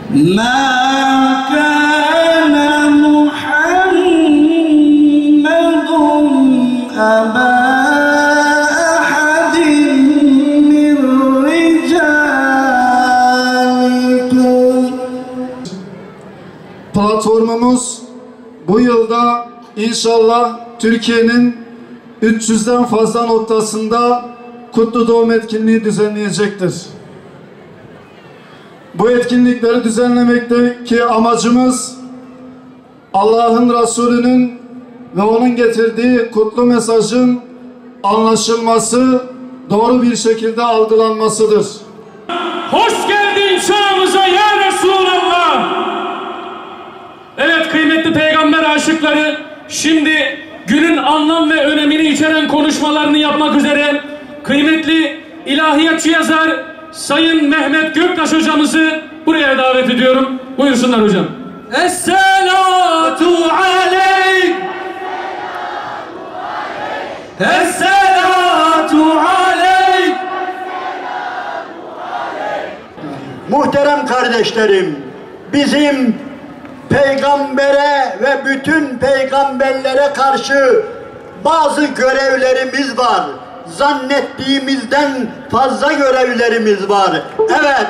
Ma kana Muhammedun aba ahadin min ricalikum. Platformumuz bu yılda inşallah Türkiye'nin 300'den fazla noktasında kutlu doğum etkinliği düzenleyecektir. Bu etkinlikleri düzenlemekteki amacımız Allah'ın Resulü'nün ve onun getirdiği kutlu mesajın anlaşılması, doğru bir şekilde algılanmasıdır. Hoş geldin çağımıza ya Resulallah. Evet kıymetli peygamber aşıkları, şimdi günün anlam ve önemini içeren konuşmalarını yapmak üzere kıymetli ilahiyatçı yazar Sayın Mehmet Göktaş hocamızı buraya davet ediyorum. Buyursunlar hocam. Es-salatu aleyk. Es-salatu aleyk. Muhterem kardeşlerim, bizim peygambere ve bütün peygamberlere karşı bazı görevlerimiz var. Zannettiğimizden fazla görevlerimiz var. Evet,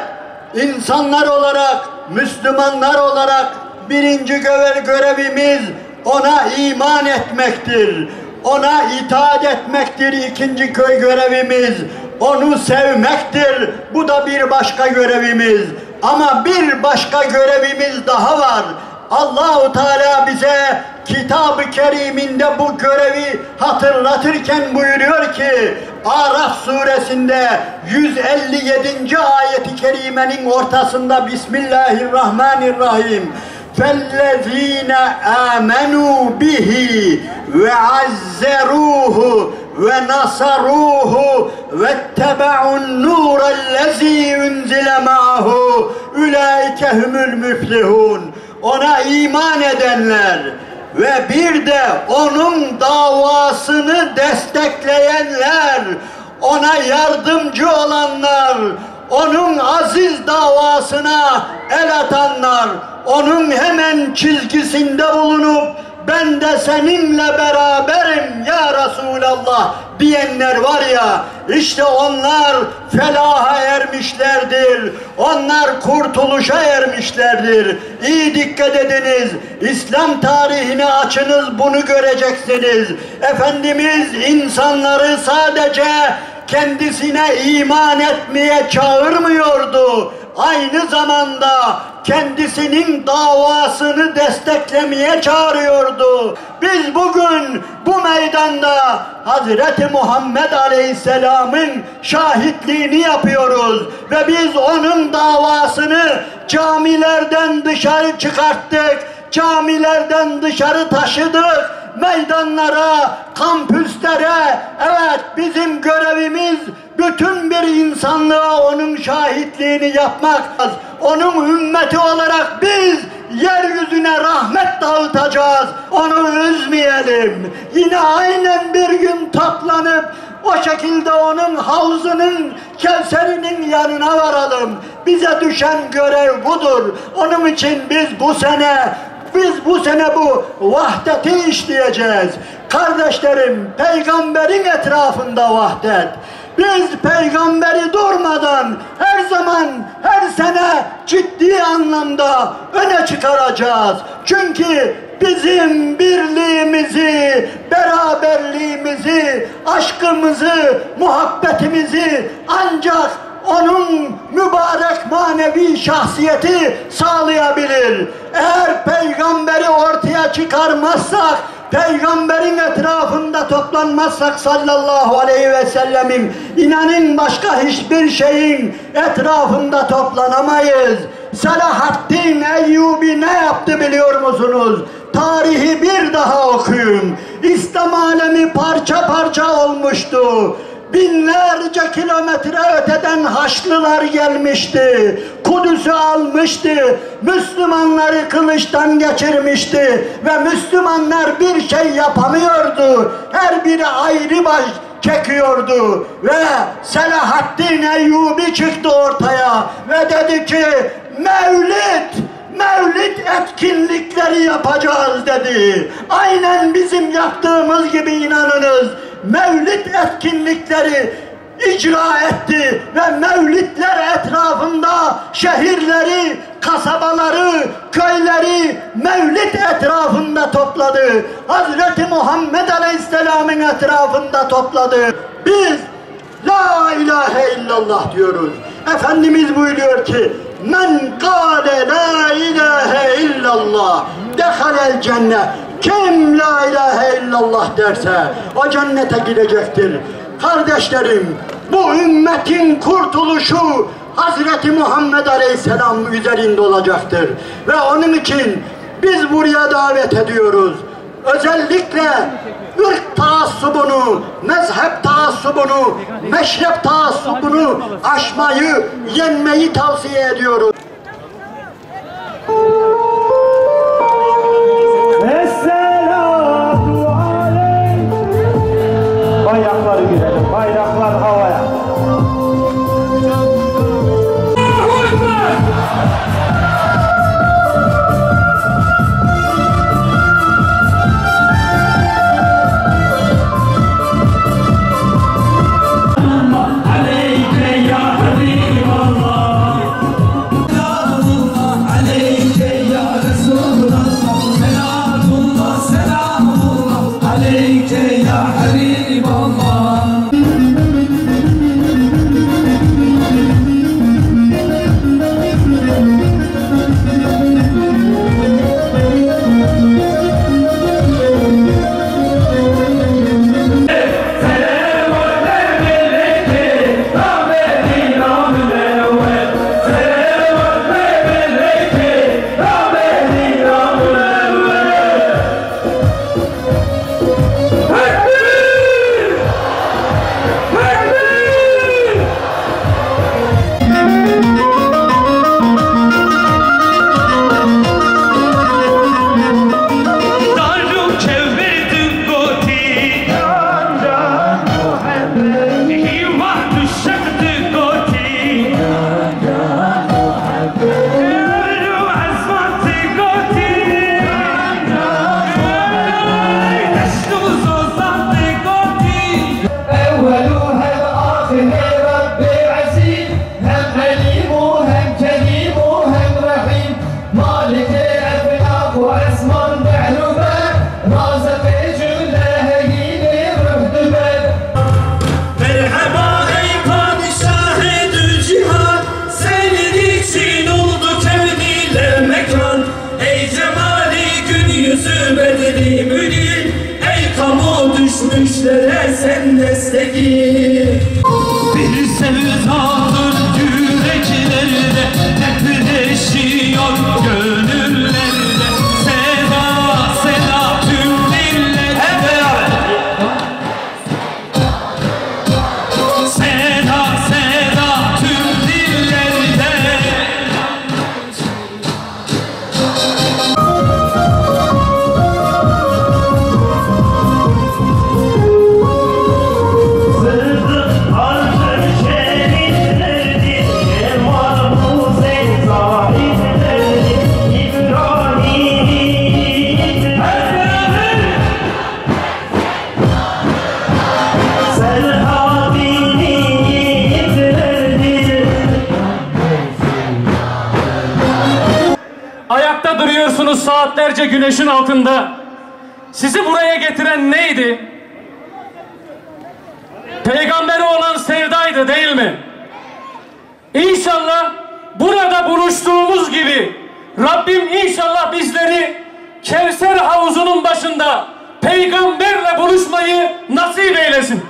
insanlar olarak, Müslümanlar olarak birinci görevimiz ona iman etmektir. Ona itaat etmektir. İkinci görevimiz onu sevmektir. Bu da bir başka görevimiz. Ama bir başka görevimiz daha var. Allah-u Teala bize Kitab-ı Kerim'inde bu görevi hatırlatırken buyuruyor ki Araf suresinde 157. ayeti kerimenin ortasında Bismillahirrahmanirrahim فَالَّذ۪ينَ آمَنُوا بِهِ وَعَزَّرُوهُ وَنَصَرُوهُ وَاتَّبَعُوا النُّورَ الَّذ۪ي اُنْزِلَ مَعَهُ اُولَٰئِكَ هُمُ الْمُفْلِحُونَ. Ona iman edenler ve bir de onun davasını destekleyenler, ona yardımcı olanlar, onun aziz davasına el atanlar, onun hemen çizgisinde bulunup ben de seninle beraberim ya Resulallah diyenler var ya, işte onlar felaha ermişlerdir. Onlar kurtuluşa ermişlerdir. İyi dikkat ediniz. İslam tarihini açınız, bunu göreceksiniz. Efendimiz insanları sadece kendisine iman etmeye çağırmıyordu. Aynı zamanda kendisinin davasını desteklemeye çağırıyordu. Biz bugün bu meydanda Hazreti Muhammed Aleyhisselam'ın şahitliğini yapıyoruz ve biz onun davasını camilerden dışarı çıkarttık, camilerden dışarı taşıdık, meydanlara, kampüslere. Evet, bizim görevimiz bütün bir insanlığa onun şahitliğini yapmak. Onun ümmeti olarak biz yeryüzüne rahmet dağıtacağız. Onu üzmeyelim. Yine aynen bir gün toplanıp o şekilde onun havzının, Kevser'inin yanına varalım. Bize düşen görev budur. Onun için biz bu sene bu vahdeti işleyeceğiz. Kardeşlerim, peygamberin etrafında vahdet. Biz peygamberi durmadan her zaman, her sene ciddi anlamda öne çıkaracağız. Çünkü bizim birliğimizi, beraberliğimizi, aşkımızı, muhabbetimizi ancak onun mübarek manevi şahsiyeti sağlayabilir. Eğer peygamberi ortaya çıkarmazsak, peygamberin etrafında toplanmazsak sallallahu aleyhi ve sellemin, inanın başka hiçbir şeyin etrafında toplanamayız. Selahaddin Eyyubi ne yaptı biliyor musunuz? Tarihi bir daha okuyun. İslam alemi parça parça olmuştu. Binlerce kilometre öteden Haçlılar gelmişti. Kudüs'ü almıştı. Müslümanları kılıçtan geçirmişti. Ve Müslümanlar bir şey yapamıyordu. Her biri ayrı baş çekiyordu. Ve Selahaddin Eyyubi çıktı ortaya. Ve dedi ki Mevlid etkinlikleri yapacağız dedi. Aynen bizim yaptığımız gibi inanınız. Mevlid etkinlikleri icra etti ve mevlidler etrafında şehirleri, kasabaları, köyleri mevlid etrafında topladı. Hazreti Muhammed Aleyhisselam'ın etrafında topladı. Biz La ilahe illallah diyoruz. Efendimiz buyuruyor ki men kâle la ilahe illallah dehalel cennet. Kim la ilahe illallah derse o cennete gidecektir. Kardeşlerim, bu ümmetin kurtuluşu Hazreti Muhammed Aleyhisselam üzerinde olacaktır. Ve onun için biz buraya davet ediyoruz. Özellikle ırk taassubunu, mezhep taassubunu, meşrep taassubunu aşmayı, yenmeyi tavsiye ediyoruz. Esselatu aleyk. Bayrakları görelim, bayraklar havaya. Düşmüşlere sen destekli. Bir sevdadır yüreklerde, depreşiyor gönüllerde. Seda, seda tüm dillerde. Seda, seda tüm dillerde. Ayakta duruyorsunuz saatlerce güneşin altında. Sizi buraya getiren neydi? Peygambere olan sevdaydı değil mi? İnşallah burada buluştuğumuz gibi Rabbim inşallah bizleri Kevser havuzunun başında peygamberle buluşmayı nasip eylesin.